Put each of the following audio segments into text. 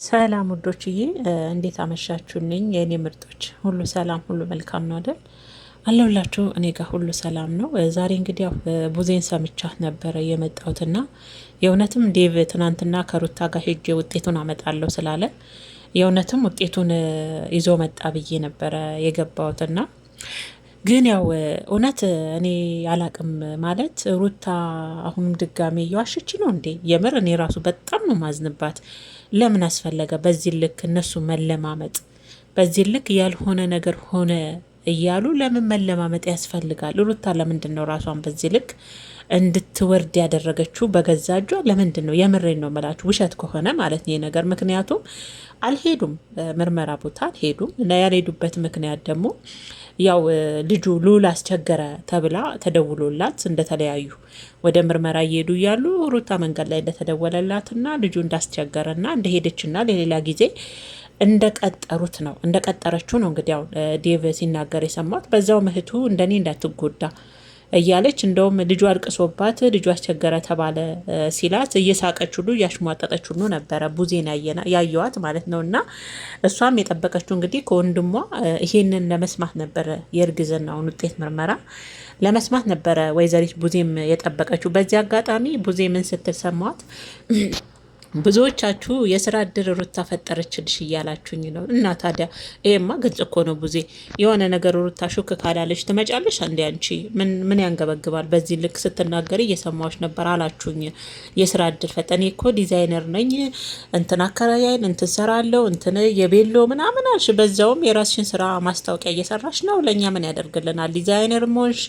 ሰላም ውዶችዬ፣ እንዴት አመሻችሁልኝ? የእኔ ምርጦች ሁሉ ሰላም፣ ሁሉ መልካም ነው አይደል? አለሁላችሁ። እኔ ጋር ሁሉ ሰላም ነው። ዛሬ እንግዲህ ያው ቡዜን ሰምቻት ነበረ የመጣሁትና የእውነትም ዴቭ ትናንትና ከሩታ ጋር ሄጄ ውጤቱን አመጣለሁ ስላለ የእውነትም ውጤቱን ይዞ መጣ ብዬ ነበረ የገባሁትና ግን ያው እውነት እኔ አላቅም ማለት ሩታ አሁንም ድጋሜ እየዋሸች ነው እንዴ? የምር እኔ ራሱ በጣም ነው ማዝንባት። ለምን አስፈለገ በዚህ ልክ እነሱ መለማመጥ? በዚህ ልክ ያልሆነ ነገር ሆነ እያሉ ለምን መለማመጥ ያስፈልጋል? ሩታ ለምንድን ነው ራሷን በዚህ ልክ እንድትወርድ ያደረገችው በገዛ እጇ? ለምንድን ነው? የምሬን ነው መላችሁ፣ ውሸት ከሆነ ማለት ነው ነገር። ምክንያቱም አልሄዱም፣ ምርመራ ቦታ አልሄዱም። ያልሄዱበት ምክንያት ደግሞ ያው ልጁ ሉል አስቸገረ ተብላ ተደውሎላት እንደተለያዩ ወደ ምርመራ እየሄዱ እያሉ ሩታ መንገድ ላይ እንደተደወለላትና ልጁ እንዳስቸገረና እንደሄደችና ለሌላ ጊዜ እንደቀጠሩት ነው እንደቀጠረችው ነው እንግዲህ ያው ዴቭ ሲናገር የሰማት። በዛው ምህቱ እንደኔ እንዳትጎዳ እያለች እንደውም ልጁ አልቅሶባት ልጁ አስቸገረ ተባለ ሲላት እየሳቀች ሁሉ እያሽሟጠጠች ሁሉ ነበረ ቡዜን ያየዋት ማለት ነው። እና እሷም የጠበቀችው እንግዲህ ከወንድሟ ይሄንን ለመስማት ነበረ፣ የእርግዝናውን ውጤት ምርመራ ለመስማት ነበረ ወይዘሪት ቡዜም የጠበቀችው። በዚህ አጋጣሚ ቡዜ ምን ስትል ሰማዋት? ብዙዎቻችሁ የስራ እድል ሩታ ፈጠረችልሽ እያላችሁኝ ነው። እና ታዲያ ይሄማ ግልጽ እኮ ነው ቡዜ። የሆነ ነገር ሩታ ሹክ ካላለች ትመጫለሽ እንዴ? አንቺ ምን ያንገበግባል? በዚህ ልክ ስትናገሪ እየሰማዎች ነበር አላችሁኝ። የስራ እድል ፈጠኔ እኮ ዲዛይነር ነኝ፣ እንትን አከራያይን እንትን ሰራለው፣ እንትን የቤሎ ምናምን አልሽ። በዛውም የራስሽን ስራ ማስታወቂያ እየሰራሽ ነው። ለእኛ ምን ያደርግልናል? ዲዛይነር ሞንሽ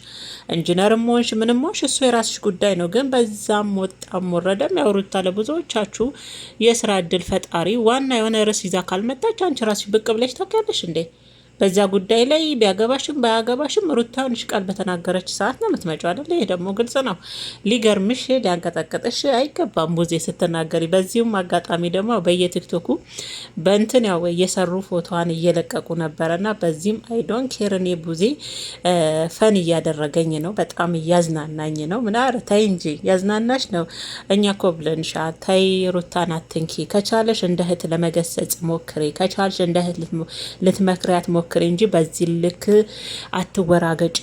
ኢንጂነር ሞንሽ ምንም ሞንሽ እሱ የራስሽ ጉዳይ ነው። ግን በዛም ወጣም ወረደም ያው ሩታ ለብዙዎቻችሁ የስራ እድል ፈጣሪ ዋና የሆነ ርዕስ ይዛ ካልመጣች አንቺ ራስሽ ብቅ ብለሽ ታውቂያለሽ እንዴ? በዛ ጉዳይ ላይ ቢያገባሽም ባያገባሽም ሩታውን ቃል በተናገረች ሰዓት ነው የምትመጪው አይደል? ይሄ ደግሞ ግልጽ ነው። ሊገርምሽ ሊያንቀጠቅጥሽ አይገባም ቡዜ ስትናገሪ። በዚሁም አጋጣሚ ደግሞ በየቲክቶኩ በእንትን ያው እየሰሩ ፎቶዋን እየለቀቁ ነበረና በዚህም አይዶን ኬር እኔ ቡዜ ፈን እያደረገኝ ነው፣ በጣም እያዝናናኝ ነው። ምናር ተይ እንጂ ያዝናናሽ ነው። እኛ ኮ ብለንሻ ተይ ሩታን አትንኪ። ከቻለሽ እንደ እህት ለመገሰጽ ሞክሪ፣ ከቻልሽ እንደ እህት ልትመክሪያት ሞክሪ እንጂ በዚህ ልክ አትወራገጪ።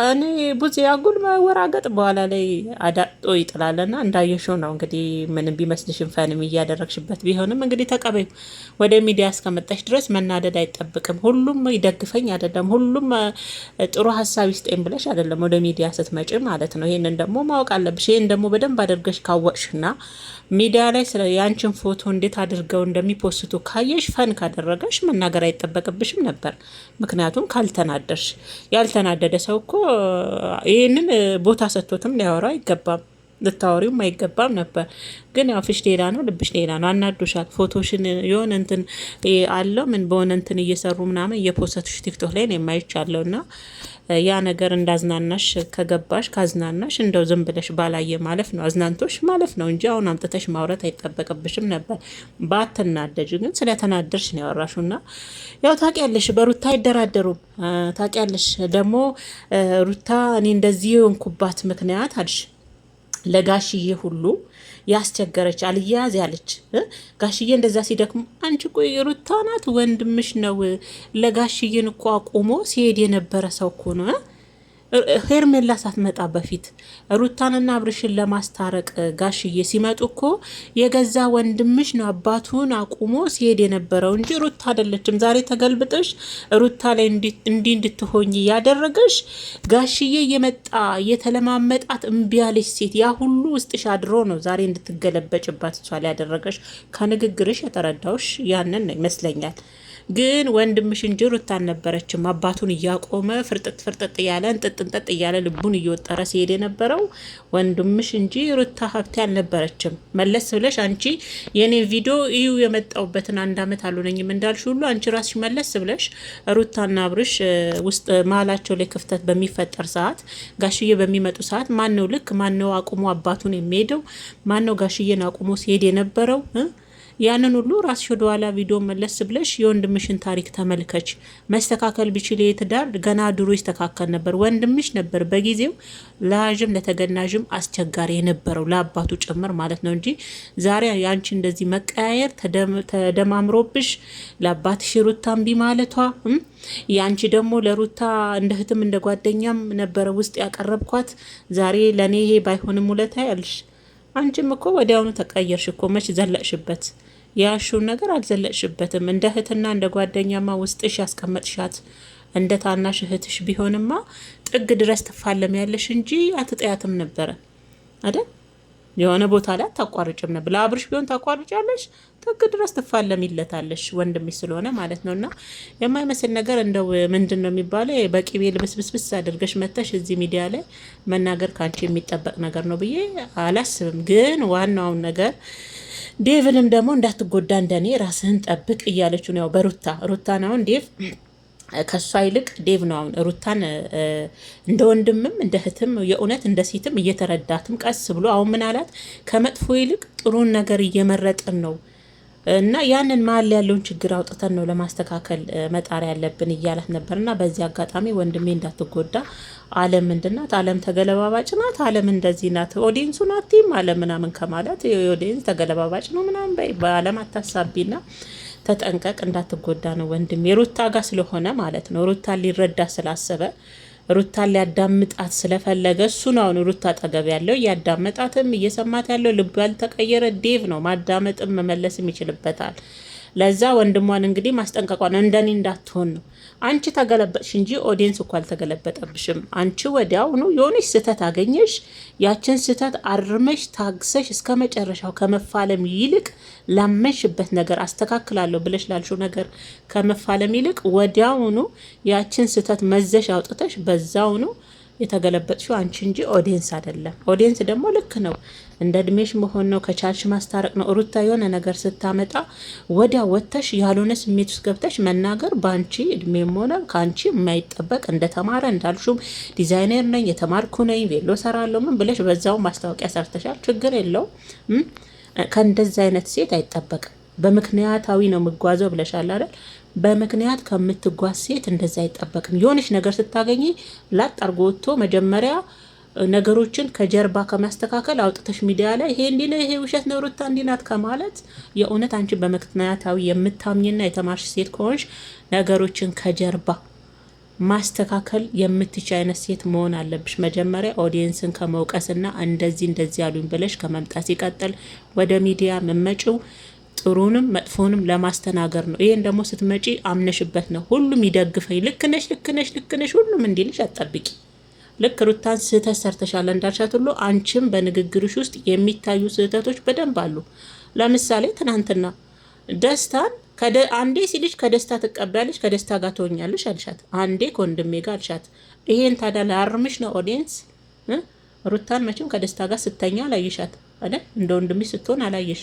እኔ ቡዜ አጉል መወራገጥ በኋላ ላይ አዳጦ ይጥላልና እንዳየሽው ነው እንግዲህ። ምንም ቢመስልሽም ፈንም እያደረግሽበት ቢሆንም እንግዲህ ተቀበዩ። ወደ ሚዲያ እስከመጣሽ ድረስ መናደድ አይጠብቅም። ሁሉም ይደግፈኝ አይደለም፣ ሁሉም ጥሩ ሀሳብ ይስጠኝ ብለሽ አይደለም ወደ ሚዲያ ስትመጪ ማለት ነው። ይሄንን ደግሞ ማወቅ አለብሽ። ይሄን ደግሞ በደንብ አድርገሽ ካወቅሽና ሚዲያ ላይ ስለ ያንቺን ፎቶ እንዴት አድርገው እንደሚፖስቱ ካየሽ ፈን ካደረገሽ መናገር አይጠበቅብሽም ነበር። ምክንያቱም ካልተናደርሽ፣ ያልተናደደ ሰው እኮ ይህንን ቦታ ሰጥቶትም ሊያወራው አይገባም፣ ልታወሪውም አይገባም ነበር። ግን ያው ፊሽ ሌላ ነው፣ ልብሽ ሌላ ነው። አናዶሻል። ፎቶሽን የሆነ እንትን አለው ምን በሆነ እንትን እየሰሩ ምናምን እየፖሰቱሽ ቲክቶክ ላይ ነው የማይቻለው። እና ያ ነገር እንዳዝናናሽ ከገባሽ ካዝናናሽ እንደው ዝም ብለሽ ባላየ ማለፍ ነው፣ አዝናንቶሽ ማለፍ ነው እንጂ አሁን አምጥተሽ ማውረት አይጠበቅብሽም ነበር። ባትናደጅ ግን ስለተናደርሽ ነው ያወራሹና ያው ታውቂያለሽ፣ በሩታ አይደራደሩም። ታውቂያለሽ ደግሞ ሩታ እኔ እንደዚህ የሆንኩባት ምክንያት አልሽ ለጋሽዬ ሁሉ ያስቸገረች አልያዝ ያለች ጋሽዬ እንደዛ ሲደክሙ፣ አንቺ ቆይ ሩታ ናት ወንድምሽ ነው። ለጋሽዬን እኮ አቁሞ ሲሄድ የነበረ ሰው እኮ ነው። ሄርሜላ ሳትመጣ በፊት ሩታንና አብርሽን ለማስታረቅ ጋሽዬ ሲመጡ እኮ የገዛ ወንድምሽ ነው አባቱን አቁሞ ሲሄድ የነበረው እንጂ ሩታ አይደለችም። ዛሬ ተገልብጠሽ ሩታ ላይ እንዲህ እንድትሆኝ ያደረገሽ ጋሽዬ የመጣ የተለማመጣት እምቢ ያለች ሴት ያ ሁሉ ውስጥሽ አድሮ ነው ዛሬ እንድትገለበጭባት እሷ ላይ ያደረገሽ። ከንግግርሽ የተረዳውሽ ያንን ነው ይመስለኛል። ግን ወንድምሽ እንጂ ሩታ አልነበረችም። አባቱን እያቆመ ፍርጥጥ ፍርጥጥ እያለ እንጥጥ እያለ ልቡን እየወጠረ ሲሄድ የነበረው ወንድምሽ እንጂ ሩታ ሀብቴ አልነበረችም። መለስ ብለሽ አንቺ የኔ ቪዲዮ እዩ የመጣውበትን 1 አመት አልሆነኝም እንዳልሽ ሁሉ አንቺ ራስሽ መለስ ብለሽ ሩታና አብርሽ ውስጥ መሀላቸው ላይ ክፍተት በሚፈጠር ሰዓት፣ ጋሽዬ በሚመጡ ሰዓት ማነው ልክ ማነው አቁሞ አባቱን የሚሄደው? ማነው ጋሽዬን አቁሞ ሲሄድ የነበረው? ያንን ሁሉ ራስሽ ወደ ኋላ ቪዲዮ መለስ ብለሽ የወንድምሽን ታሪክ ተመልከች። መስተካከል ቢችል የትዳር ገና ድሮ ይስተካከል ነበር። ወንድምሽ ነበር በጊዜው ለያዥም ለተገናዥም አስቸጋሪ የነበረው ለአባቱ ጭምር ማለት ነው እንጂ ዛሬ ያንቺ እንደዚህ መቀያየር ተደማምሮብሽ ለአባትሽ ሩታ እምቢ ማለቷ ያንቺ ደግሞ ለሩታ እንደ እህትም እንደ ጓደኛም ነበረ ውስጥ ያቀረብኳት ዛሬ ለኔ ይሄ ባይሆንም ውለታ ያልሽ አንቺም እኮ ወዲያውኑ ተቀየርሽ እኮ መች ዘለቅሽበት? ያሹን ነገር አልዘለቅሽበትም። እንደ እህትና እንደ ጓደኛማ ውስጥሽ ያስቀመጥሻት እንደ ታናሽ እህትሽ ቢሆንማ ጥግ ድረስ ትፋለም ያለሽ እንጂ አትጠያትም ነበረ አይደል? የሆነ ቦታ ላይ አታቋርጭም ነበር። ለአብርሽ ቢሆን ታቋርጫለሽ፣ ጥግ ድረስ ትፋለሚለታለሽ ወንድምሽ ስለሆነ ማለት ነውና የማይመስል ነገር እንደው ምንድን ነው የሚባለው በቂቤ ልብስብስብስ አድርገሽ መተሽ እዚህ ሚዲያ ላይ መናገር ካንቺ የሚጠበቅ ነገር ነው ብዬ አላስብም። ግን ዋናውን ነገር ዴቭንም ደግሞ እንዳትጎዳ እንደኔ ራስህን ጠብቅ እያለች ነው ያው ሩታ ነው ዴቭ ከሷ ይልቅ ዴቭ ነው አሁን ሩታን እንደ ወንድምም እንደ እህትም የእውነት እንደ ሴትም እየተረዳትም ቀስ ብሎ አሁን ምን አላት ከመጥፎ ይልቅ ጥሩን ነገር እየመረጥን ነው እና ያንን መሀል ያለውን ችግር አውጥተን ነው ለማስተካከል መጣር ያለብን እያላት ነበርና በዚህ አጋጣሚ ወንድሜ እንዳትጎዳ። ዓለም ምንድናት? ዓለም ተገለባባጭ ናት። ዓለም እንደዚህ ናት። ኦዲየንሱ ናቲም ዓለም ምናምን ከማለት ኦዲየንስ ተገለባባጭ ነው ምናምን በዓለም አታሳቢና ተጠንቀቅ እንዳትጎዳ ነው ወንድም። የሩታ ጋር ስለሆነ ማለት ነው ሩታን ሊረዳ ስላሰበ ሩታን ሊያዳምጣት ስለፈለገ እሱ ነው አሁን ሩታ አጠገብ ያለው እያዳመጣትም እየሰማት ያለው። ልቡ ያልተቀየረ ዴቭ ነው። ማዳመጥም መመለስም ይችልበታል። ለዛ ወንድሟን እንግዲህ ማስጠንቀቋን እንደኔ እንዳትሆን ነው። አንቺ ተገለበጥሽ እንጂ ኦዲየንስ እኮ አልተገለበጠብሽም። አንቺ ወዲያውኑ የሆነች ስህተት አገኘሽ፣ ያችን ስህተት አርመሽ ታግሰሽ እስከ መጨረሻው ከመፋለም ይልቅ ላመንሽበት ነገር አስተካክላለሁ ብለሽ ላልሽው ነገር ከመፋለም ይልቅ ወዲያውኑ ያችን ስህተት መዘሽ አውጥተሽ በዛውኑ የተገለበጥሽው አንቺ እንጂ ኦዲየንስ አይደለም። ኦዲየንስ ደግሞ ልክ ነው እንደ እድሜሽ መሆን ነው፣ ከቻልሽ ማስታረቅ ነው። ሩታ የሆነ ነገር ስታመጣ ወዲያ ወጥተሽ ያልሆነ ስሜት ውስጥ ገብተሽ መናገር በአንቺ እድሜም ሆነ ከአንቺ የማይጠበቅ እንደተማረ እንዳልሹም ዲዛይነር ነኝ የተማርኩ ነኝ ቬሎ ሰራለሁ ምን ብለሽ በዛው ማስታወቂያ ሰርተሻል። ችግር የለውም። ከእንደዚህ አይነት ሴት አይጠበቅም። በምክንያታዊ ነው የምጓዘው ብለሻል አይደል? በምክንያት ከምትጓዝ ሴት እንደዚህ አይጠበቅም። የሆነች ነገር ስታገኝ ላጥ አርጎ ወጥቶ መጀመሪያ ነገሮችን ከጀርባ ከማስተካከል አውጥተሽ ሚዲያ ላይ ይሄ እንዲህ ነው፣ ይሄ ውሸት ነው፣ ሩታ እንዲህ ናት ከማለት የእውነት አንቺ በምክንያታዊ የምታምኝና የተማርሽ ሴት ከሆንሽ ነገሮችን ከጀርባ ማስተካከል የምትችይ አይነት ሴት መሆን አለብሽ። መጀመሪያ ኦዲየንስን ከመውቀስና እንደዚህ ያሉኝ ብለሽ ከመምጣት ሲቀጥል ወደ ሚዲያ መመጪው ጥሩንም መጥፎንም ለማስተናገር ነው። ይሄን ደግሞ ስትመጪ አምነሽበት ነው። ሁሉም ይደግፈኝ፣ ልክነሽ ሁሉም እንዲልሽ አትጠብቂ። ልክ ሩታን ስህተት ሰርተሻል እንዳልሻት ሁሉ አንቺም በንግግርሽ ውስጥ የሚታዩ ስህተቶች በደንብ አሉ። ለምሳሌ ትናንትና ደስታን አንዴ ሲልሽ ከደስታ ትቀበያለሽ፣ ከደስታ ጋር ትሆኛለሽ አልሻት። አንዴ ከወንድሜ ጋር አልሻት። ይሄን ታዲያ ለአርምሽ ነው ኦዲየንስ። ሩታን መቼም ከደስታ ጋር ስተኛ አላየሻት አይደል? እንደ ወንድምሽ ስትሆን አላየሽ።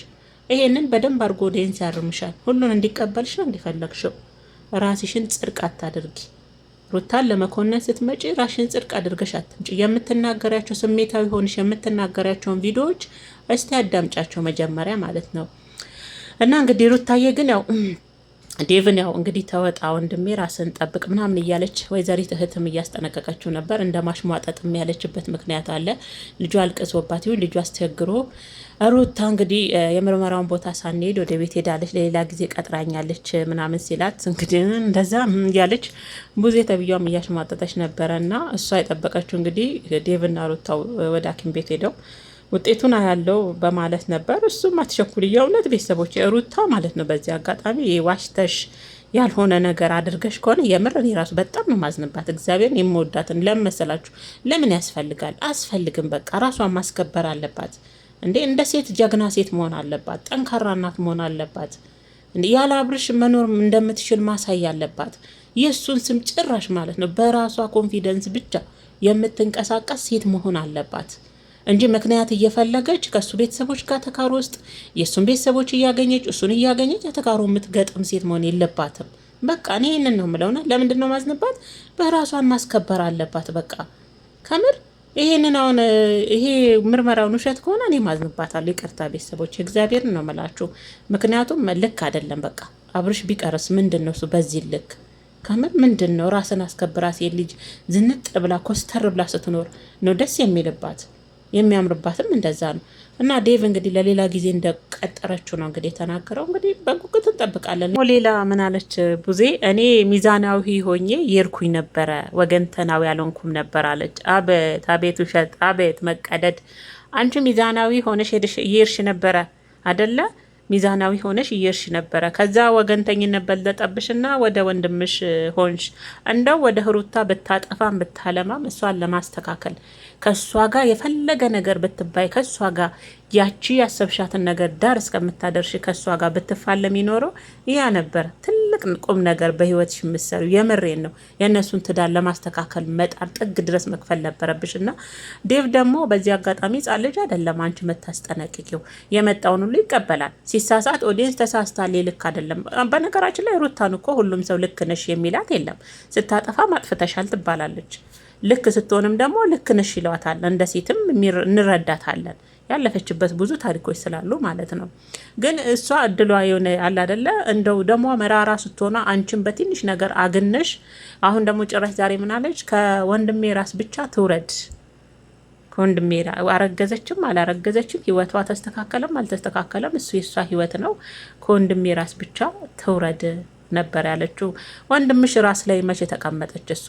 ይሄንን በደንብ አድርጎ ኦዲየንስ ያርምሻል። ሁሉን እንዲቀበልሽ ነው እንዲፈለግሽው። ራስሽን ጽድቅ አታድርጊ። ሩታን ለመኮነን ስትመጪ ራሽን ጽድቅ አድርገሽ አትምጪ። የምትናገሪያቸው ስሜታዊ ሆንሽ የምትናገሪያቸውን ቪዲዮዎች እስቲ አዳምጫቸው መጀመሪያ ማለት ነው። እና እንግዲህ ሩታዬ ግን ያው ዴቭን ያው እንግዲህ ተወጣ ወንድሜ ራስን ጠብቅ ምናምን እያለች ወይዘሪት እህትም እያስጠነቀቀችው ነበር። እንደ ማሽሟጠጥም ያለችበት ምክንያት አለ። ልጇ አልቅሶባት ይሁን ልጇ አስቸግሮ ሩታ እንግዲህ የምርመራውን ቦታ ሳንሄድ ወደ ቤት ሄዳለች፣ ለሌላ ጊዜ ቀጥራኛለች ምናምን ሲላት እንግዲህ እንደዛ እያለች ብዙ ተብያም እያሽሟጠጠች ነበረ። እና እሷ የጠበቀችው እንግዲህ ዴቭና ሩታው ወደ ሐኪም ቤት ሄደው ውጤቱን አያለው በማለት ነበር። እሱም አትቸኩል የእውነት ቤተሰቦች ሩታ ማለት ነው። በዚህ አጋጣሚ ዋሽተሽ ያልሆነ ነገር አድርገሽ ከሆነ የምር እኔ ራሱ በጣም ነው ማዝንባት። እግዚአብሔርን የምወዳትን ለምን መሰላችሁ? ለምን ያስፈልጋል? አስፈልግም። በቃ ራሷን ማስከበር አለባት እንዴ! እንደ ሴት ጀግና ሴት መሆን አለባት። ጠንካራ እናት መሆን አለባት። ያለ አብርሽ መኖር እንደምትችል ማሳይ አለባት። የእሱን ስም ጭራሽ ማለት ነው በራሷ ኮንፊደንስ ብቻ የምትንቀሳቀስ ሴት መሆን አለባት እንጂ ምክንያት እየፈለገች ከሱ ቤተሰቦች ጋር ተካሮ ውስጥ የሱን ቤተሰቦች እያገኘች እሱን እያገኘች ተካሮ የምትገጥም ሴት መሆን የለባትም። በቃ እኔ ይሄንን ነው የምለውና ለምንድን ነው ማዝንባት? በራሷን ማስከበር አለባት። በቃ ከምር ይሄንን አሁን ይሄ ምርመራውን ውሸት ከሆነ እኔ ማዝንባታለሁ። ይቅርታ ቤተሰቦች፣ እግዚአብሔርን ነው የምላችሁ። ምክንያቱም ልክ አይደለም። በቃ አብርሽ ቢቀርስ ምንድን ነው እሱ በዚህ ልክ ከምር ምንድን ነው? ራስን አስከብራ ሴት ልጅ ዝንጥ ብላ ኮስተር ብላ ስትኖር ነው ደስ የሚልባት፣ የሚያምርባትም እንደዛ ነው። እና ዴቭ እንግዲህ ለሌላ ጊዜ እንደቀጠረችው ነው እንግዲህ የተናገረው። እንግዲህ በጉጉት እንጠብቃለን። ሌላ ምን አለች ቡዜ? እኔ ሚዛናዊ ሆኜ የርኩኝ ነበረ፣ ወገንተናዊ ያልሆንኩም ነበር አለች። አቤት አቤት ውሸት፣ አቤት መቀደድ። አንቺ ሚዛናዊ ሆነሽ እየሄድሽ ነበረ አደለ? ሚዛናዊ ሆነሽ እየርሽ ነበረ። ከዛ ወገንተኝነት በለጠብሽና ወደ ወንድምሽ ሆንሽ። እንደው ወደ ሩታ ብታጠፋም ብታለማም እሷን ለማስተካከል ከእሷ ጋር የፈለገ ነገር ብትባይ ከእሷ ጋር ያቺ ያሰብሻትን ነገር ዳር እስከምታደርሽ ከእሷ ጋር ብትፋለም ይኖረው ያ ነበር ትልቅ ቁም ነገር በህይወትሽ የምትሰሩ። የምሬን ነው። የእነሱን ትዳር ለማስተካከል መጣር ጥግ ድረስ መክፈል ነበረብሽ። እና ዴቭ ደግሞ በዚህ አጋጣሚ ጻ ልጅ አይደለም አንቺ መታስጠነቅቂው፣ የመጣውን ሁሉ ይቀበላል። ሲሳሳት ኦዲየንስ ተሳስታል፣ ልክ አይደለም። በነገራችን ላይ ሩታን እኮ ሁሉም ሰው ልክ ነሽ የሚላት የለም። ስታጠፋ ማጥፍተሻል ትባላለች። ልክ ስትሆንም ደግሞ ልክ ነሽ ይለዋታል። እንደ ሴትም እንረዳታለን። ያለፈችበት ብዙ ታሪኮች ስላሉ ማለት ነው። ግን እሷ እድሏ የሆነ አለ አይደለ? እንደው ደግሞ መራራ ስትሆና አንቺን በትንሽ ነገር አግነሽ፣ አሁን ደግሞ ጭራሽ ዛሬ ምናለች? ከወንድሜ ራስ ብቻ ትውረድ። ከወንድሜ አረገዘችም አላረገዘችም ህይወቷ ተስተካከለም አልተስተካከለም እሱ የሷ ህይወት ነው። ከወንድሜ ራስ ብቻ ትውረድ ነበር ያለችው። ወንድምሽ ራስ ላይ መቼ ተቀመጠች እሷ?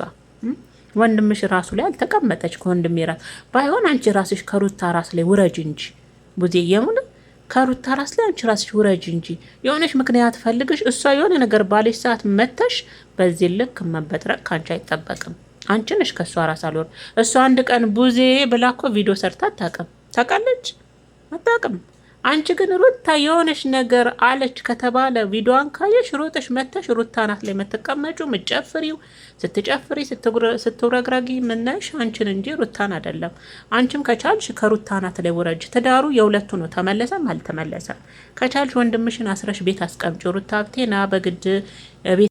ወንድምሽ ራሱ ላይ አልተቀመጠች። ከወንድሜ ራስ ባይሆን አንቺ ራስሽ ከሩታ ራስ ላይ ውረጅ እንጂ ቡዜ፣ የሙሉ ከሩታ ራስ ላይ አንቺ ራስሽ ውረጅ እንጂ። የሆነሽ ምክንያት ፈልግሽ እሷ የሆነ ነገር ባለሽ ሰዓት መተሽ በዚህ ልክ መበጥረቅ ካንቺ አይጠበቅም። አንቺ ነሽ ከእሷ ራስ አልወር። እሷ አንድ ቀን ቡዜ ብላ እኮ ቪዲዮ ሰርታ አታውቅም። ታውቃለች? አታውቅም። አንቺ ግን ሩታ የሆነሽ ነገር አለች ከተባለ ቪዲዮን ካየሽ ሮጠሽ መተሽ ሩታ ናት ላይ የምትቀመጩ ምጨፍሪው፣ ስትጨፍሪ ስትውረግረጊ ምናይሽ አንቺን እንጂ ሩታን አይደለም። አንቺም ከቻልሽ ከሩታ ናት ላይ ውረጅ። ትዳሩ የሁለቱ ነው፣ ተመለሰም አልተመለሰም። ከቻልሽ ወንድምሽን አስረሽ ቤት አስቀምጪ። ሩታ ብቴና በግድ ቤት